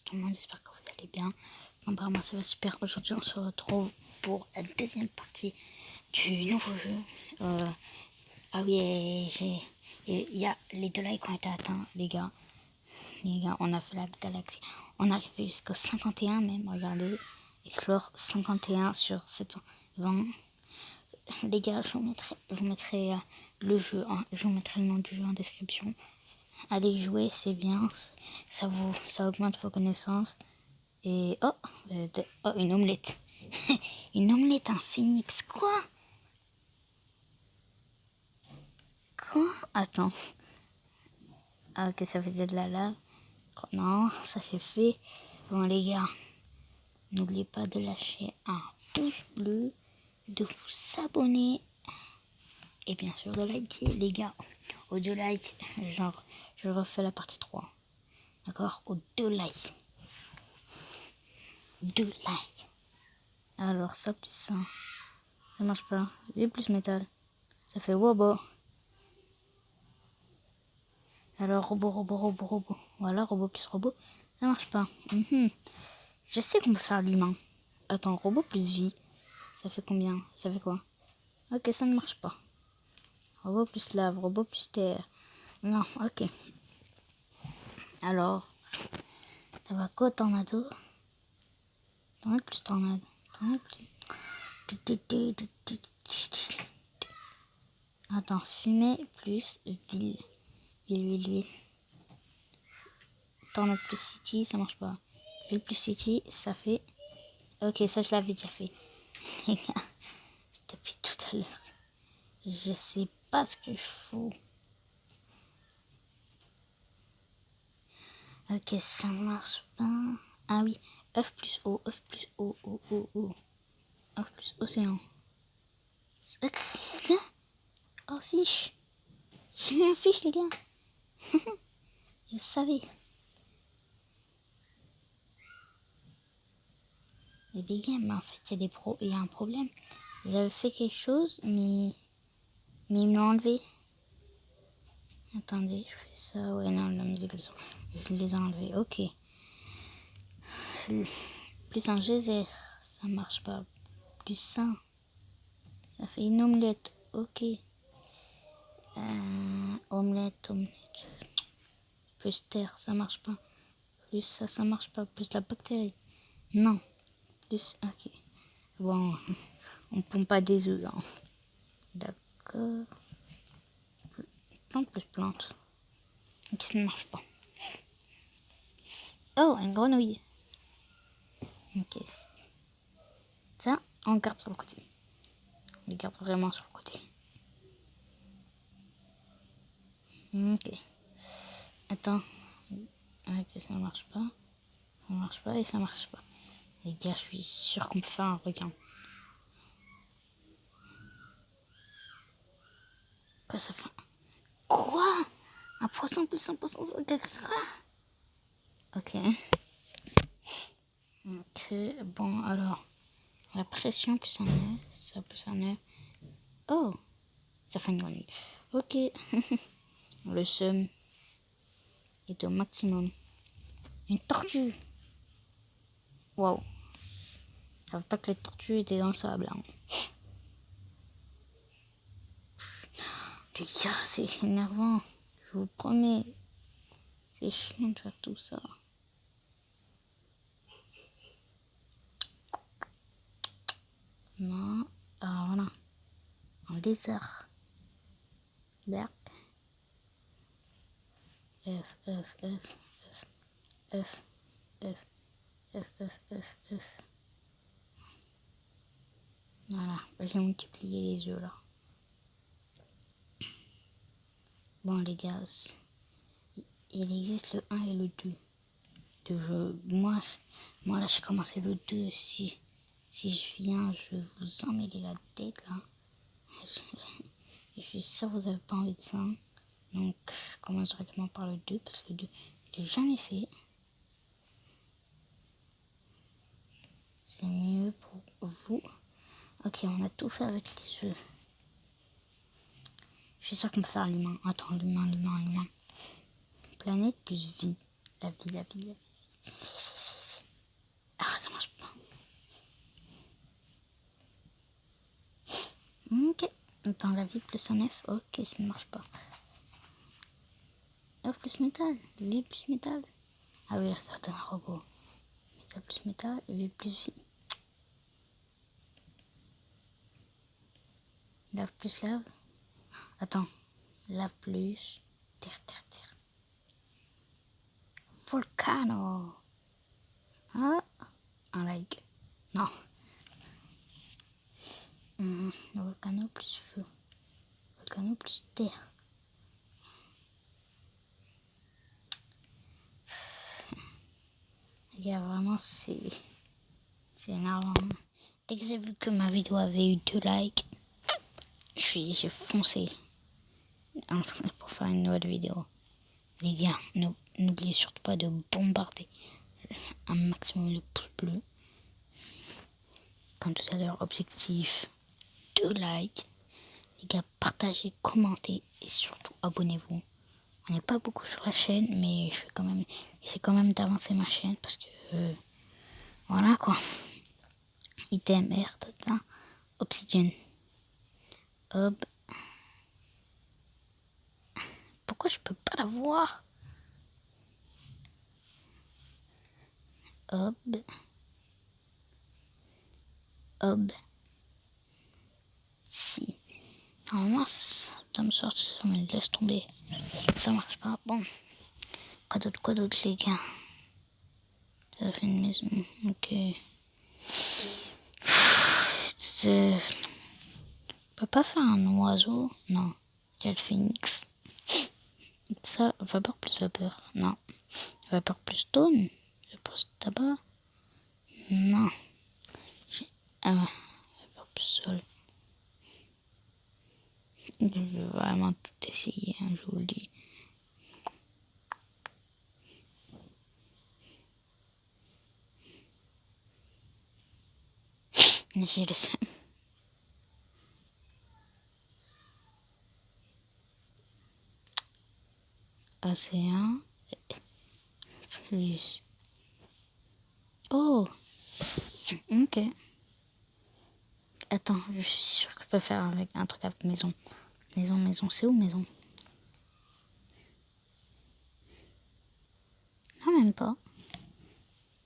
tout le monde, j'espère que vous allez bien. Apparemment ça va super. Aujourd'hui on se retrouve pour la deuxième partie du nouveau jeu. Ah oui, il y a les 2 likes ont été atteints, les gars. Les gars, on a fait la galaxie. On a arrivé jusqu'au 51 même, regardez. Explore 51 sur 720. Les gars, je vous mettrai le jeu, je vous mettrai le nom du jeu en description. Allez jouer, c'est bien, ça augmente vos connaissances. Et oh, une omelette. Une omelette, un phénix, quoi? Attends. Ah, ok, ça faisait de la lave. Non, ça c'est fait. Bon les gars, n'oubliez pas de lâcher un pouce bleu, de vous abonner et bien sûr de liker les gars. Aux 2 likes, genre je refais la partie 3. D'accord? Aux 2 likes. 2 likes. Alors ça plus ça. Ça marche pas. Et plus métal. Ça fait robot. Alors robot. Voilà, robot plus robot. Ça marche pas. Je sais qu'on peut faire l'humain. Attends, robot plus vie. Ça fait combien? Ça fait quoi? Ok, ça ne marche pas. Robot plus lave, robot plus terre. Non, ok. Alors, ça va quoi, tornado? Tornade plus tornade. Tornade plus... Attends, fumée plus ville. Ville. Tornade plus city, ça marche pas. Ville plus city, ça fait... Ok, ça je l'avais déjà fait. Les gars, depuis tout à l'heure. Je sais pas ce que je fous. Ok, ça marche pas. Ah oui, œuf plus eau, œuf plus eau, œuf plus océan. Oh, fiche. J'ai eu un fiche, les gars. Je savais. Et les gars, mais en fait, il y a un problème. J'avais fait quelque chose, mais ils me l'ont enlevé. Attendez, je fais ça. Ouais, non, la musique, je les ai enlevés. Ok. Plus un geyser, ça marche pas. Plus ça, ça fait une omelette. Ok. Omelette. Plus terre, ça marche pas. Plus ça marche pas. Plus la bactérie. Non. Plus, ok. Bon, on pompe pas des œufs. Hein. D'accord. Plante plus plante. Ok, ça ne marche pas. Oh, une grenouille. Ok. Ça, on garde sur le côté. On garde vraiment sur le côté. Ok. Attends. Ok, ça marche pas. Ça marche pas et ça marche pas. Les gars, je suis sûr qu'on peut faire un requin. Quoi ça fait? Quoi? Un poisson plus un poisson, ok. Ok, bon, alors. La pression plus un œuf, ça plus un œuf. Oh, ça fait une grenouille. Ok. Le seum est au maximum. Une tortue. Waouh. Je savais pas que les tortues étaient dans le sable. Hein. Les gars, c'est énervant. Je vous promets. C'est chiant de faire tout ça. Non. Ah voilà. Un lézard. Berk. F. Voilà. J'ai multiplié les œufs là. Bon les gars. Il existe le 1 et le 2 de jeu. Moi là j'ai commencé le 2. Si je viens, je vais vous emmêler la tête là. Je suis sûr que vous avez pas envie de ça. Donc je commence directement par le 2 parce que le 2 je l'ai jamais fait. C'est mieux pour vous. Ok, on a tout fait avec les œufs. Je suis sûr qu'on peut faire l'humain. Attends, l'humain. Planète plus vie. La vie. Ok. Attends, la vie plus un F. Ok, ça ne marche pas. F plus métal. Vie plus métal. Ah oui, c'est un robot. Métal plus métal. Vie plus vie. Lave plus lave. Attends. Lave plus. Terre, terre, terre. Volcano. Ah. Un like. Non. Volcano plus feu. Volcano plus terre. Il y a vraiment c'est énervant. Dès que j'ai vu que ma vidéo avait eu 2 likes, j'ai foncé pour faire une nouvelle vidéo. Les gars, n'oubliez surtout pas de bombarder un maximum le pouce bleu. Comme tout à l'heure, objectif 2 likes. Les gars, partagez, commentez et surtout abonnez-vous. On n'est pas beaucoup sur la chaîne, mais j'essaie quand même d'avancer ma chaîne parce que voilà quoi. Item R, tata, obsidian. Hop. Pourquoi je peux pas la voir? Hop. Hop. Si. Normalement, ça doit me sortir, mais laisse tomber. Ça marche pas. Bon. Quoi d'autre, les gars? Ça fait une maison. Ok. Je peux pas faire un oiseau? Non. Il y a le phoenix. Ça, vapeur plus vapeur. Non. Vapeur plus stone. Vapeur plus tabac. Non. Vapeur plus sol. Je vais vraiment tout essayer, hein, je vous le dis. J'ai le seum. Océan plus. Oh, ok. Attends, je suis sûre que je peux faire avec un truc avec maison. Maison, c'est où maison? Non, même pas.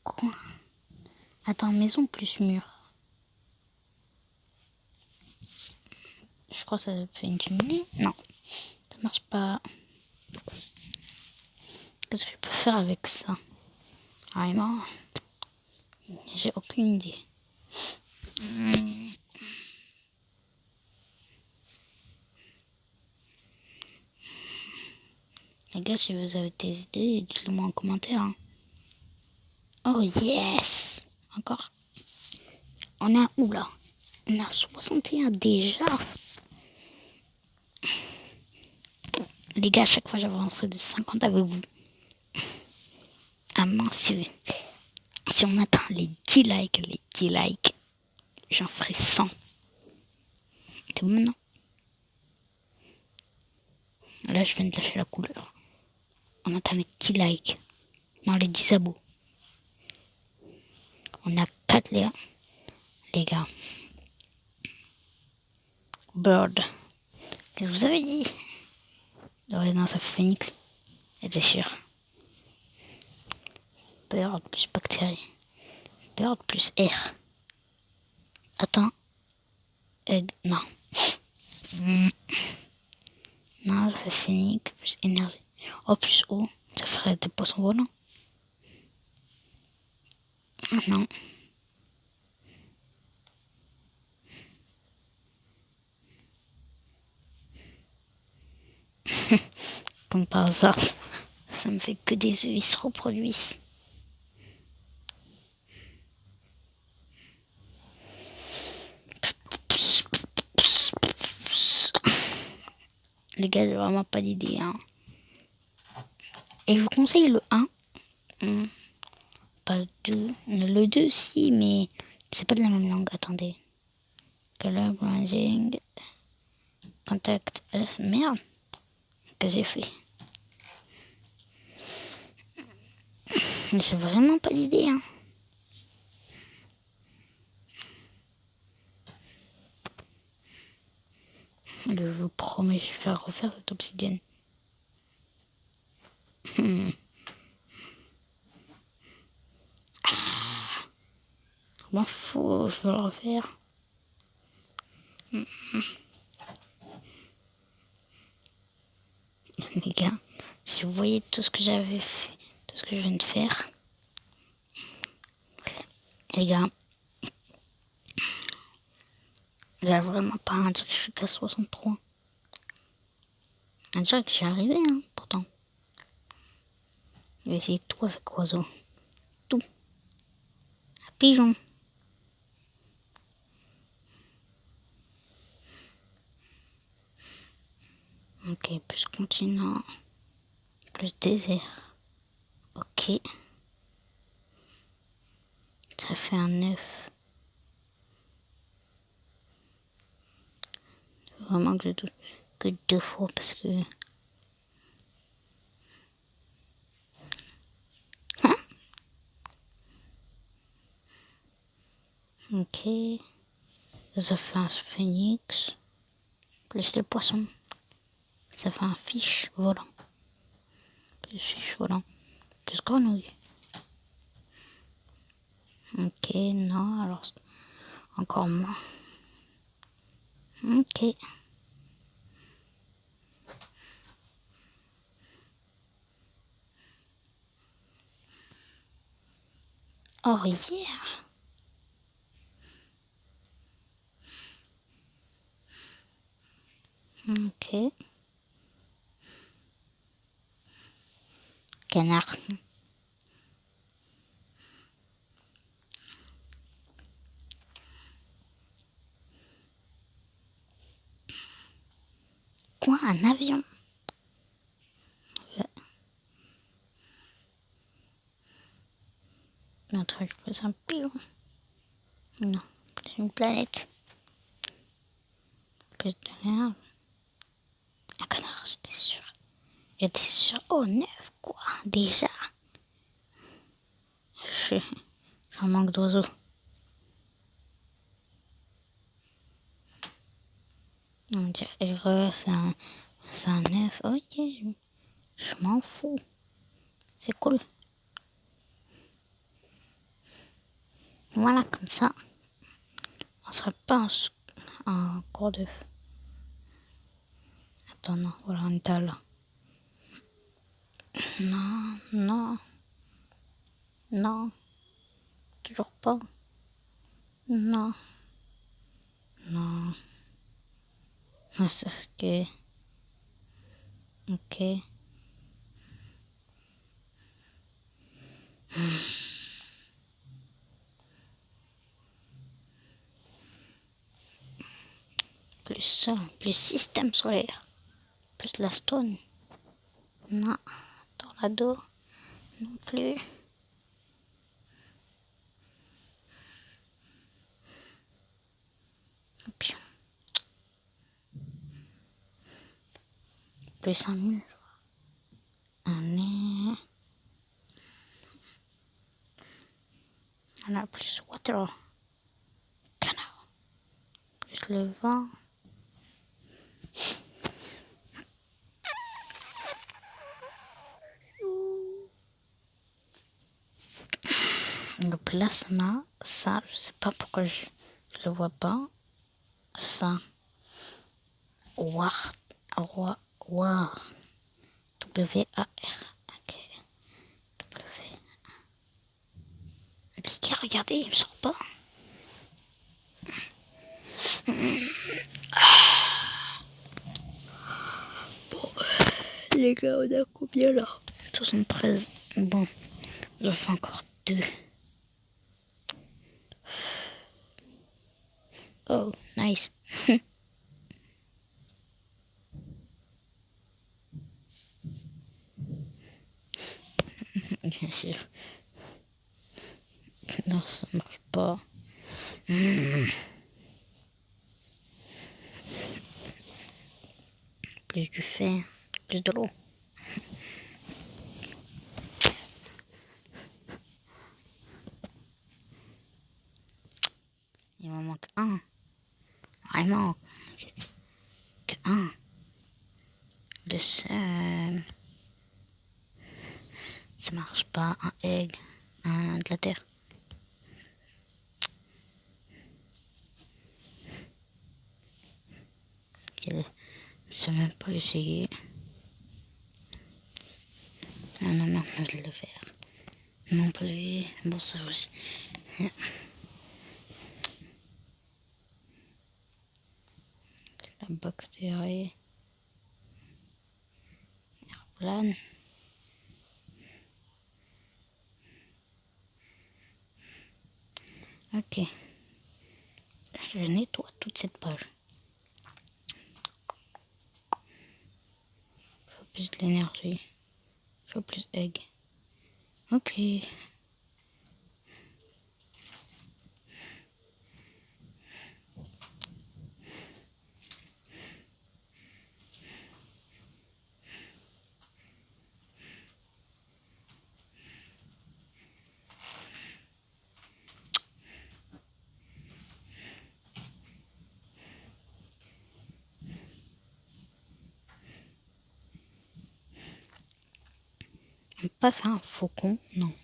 Quoi? Attends, maison plus mur. Je crois que ça fait une cheminée. Non, ça marche pas. Qu'est-ce que je peux faire avec ça? Vraiment, j'ai aucune idée. Les gars, si vous avez des idées, dites-le moi en commentaire. Hein. Oh yes! Encore. On a où là? On a 61 déjà. Les gars, à chaque fois j'avancerai de 50 avec vous. Ah mince, si on atteint les 10 likes, j'en ferai 100. C'est bon maintenant? Là, je viens de lâcher la couleur. On atteint les 10 likes. Non, les 10 abos. On a 4 les gars. Bird. Qu'est-ce que vous avez dit? Ouais, non, ça fait phoenix. J'étais sûr. Bird plus bactérie. Bird plus R. Attends. Egg. Non. Non, ça fait phoenix plus énergie. Oh, plus eau. Ça ferait des poissons volants. Non. Comme par hasard. Ça me fait que des œufs, ils se reproduisent. Les gars, j'ai vraiment pas d'idée. Hein. Et je vous conseille le 1. Pas le 2. Le 2, si, mais c'est pas de la même langue. Attendez. Color branding. Contact S. Merde. Que j'ai fait. J'ai vraiment pas d'idée. Hein. Je vous promets, je vais faire refaire cette obsidienne. Je m'en fous, je veux le refaire. Les gars, si vous voyez tout ce que j'avais fait, tout ce que je viens de faire, les gars, j'ai vraiment pas un truc, je suis qu'à 63. Un truc, j'y arrivé, hein, pourtant. Je vais essayer tout avec oiseau. Tout. Un pigeon. Ok, plus continent, plus désert. Ok. Ça fait un œuf. Vraiment que je doute que 2 fois parce que... Hein? Ok. Ça fait un phénix. Plus de poissons. Ça fait un fiche volant. Plus fiche volant. Plus grenouille. Ok, non, alors encore moins. Ok. Oh yeah. Ok. Canard. Quoi, un avion? Notre plus un pigeon. Non, plus une planète. Plus de l'herbe. Un canard, j'étais sûr. J'étais sûr. Oh, 9, quoi, déjà. J'en manque d'oiseaux. On dirait c'est un 9. Ok, je m'en fous. C'est cool. Voilà, comme ça, on serait pas en cours de... Attends, non, voilà, on est là. Non, non, non, toujours pas. Non, non. C'est que... Ok. Plus ça, plus système solaire. Plus la stone. Non, tornado, non plus. Pion. Plus un mur. Un nez. On a plus water. Canard. Plus le vent. Le plasma, ça, je sais pas pourquoi je le vois pas. Ça. War. War. W-A-R. Ok. W. Les gars, regardez, il me sort pas. Bon, les gars, on a combien là? 73. Bon, je fais encore 2. Oh, nice. Bien sûr. Non, ça marche pas. Plus du fer, plus de l'eau. Il m'en manque un. Vraiment. de la terre. Je ne sais même pas essayer. On a maintenant de le faire. Non plus. Bon, ça aussi. La bactérie. Airplane. Ok. Je nettoie toute cette page. Faut plus de l'énergie. Faut plus d'egg. Ok. On peut pas faire un faucon, non.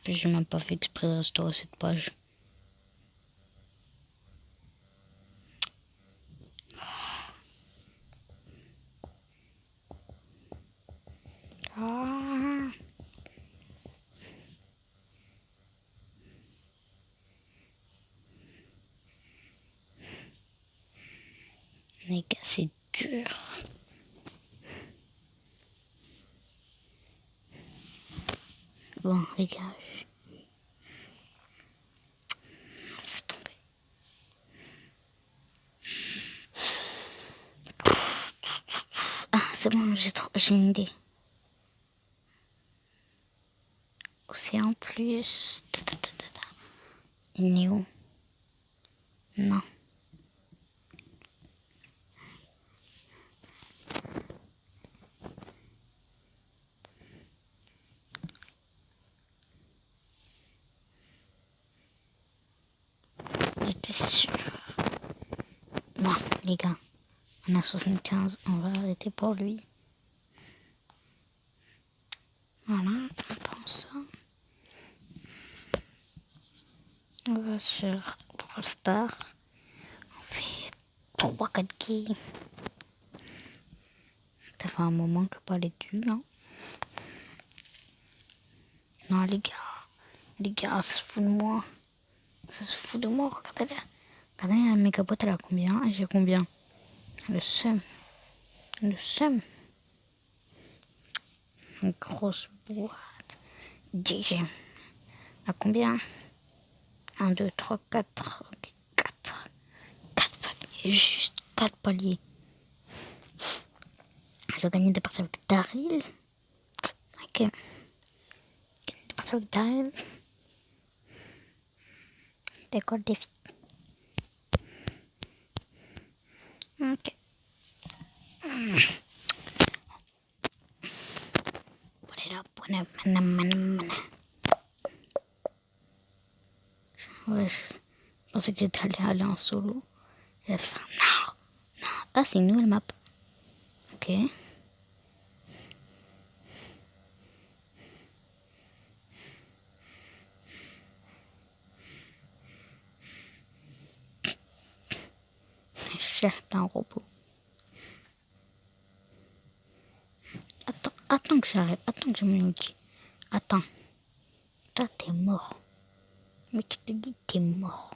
J'ai même pas fait exprès de restaurer cette page. Ah. Les gars, c'est dur. Bon, les gars, laisse tomber. Ah, c'est bon, j'ai une idée. Océan plus. Il est où? Non. J'étais sûr. Bon, les gars, on a 75, on va arrêter pour lui. Voilà, on prend ça. On va sur Brawl Stars. On fait 3-4 games. Ça fait un moment que je parlais dessus, hein. Non, les gars, ça se fout de moi. Ça se fout de moi, regardez-la. Regardez, la méga boîte, elle a combien? Et j'ai combien? Le seum. Le seum. Une grosse boîte. 10 gemmes. À combien? 1, 2, 3, 4. Ok, 4. 4 paliers. Juste 4 paliers. Je vais gagner des parties avec Daryl. Ok. Gagner des parties avec Daryl. C'est quoi le défi? Ok. Ouais, je pensais que j'étais aller en solo. J'allais faire non, non. Ah, c'est une nouvelle map. Ok. Cherche un robot. Attends que j'arrive. Attends que je me dis. Attends. Toi, t'es mort. Mais tu te dis que t'es mort.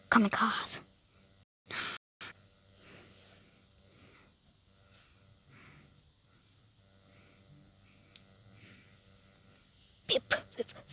Kamikaze. Pip, pip.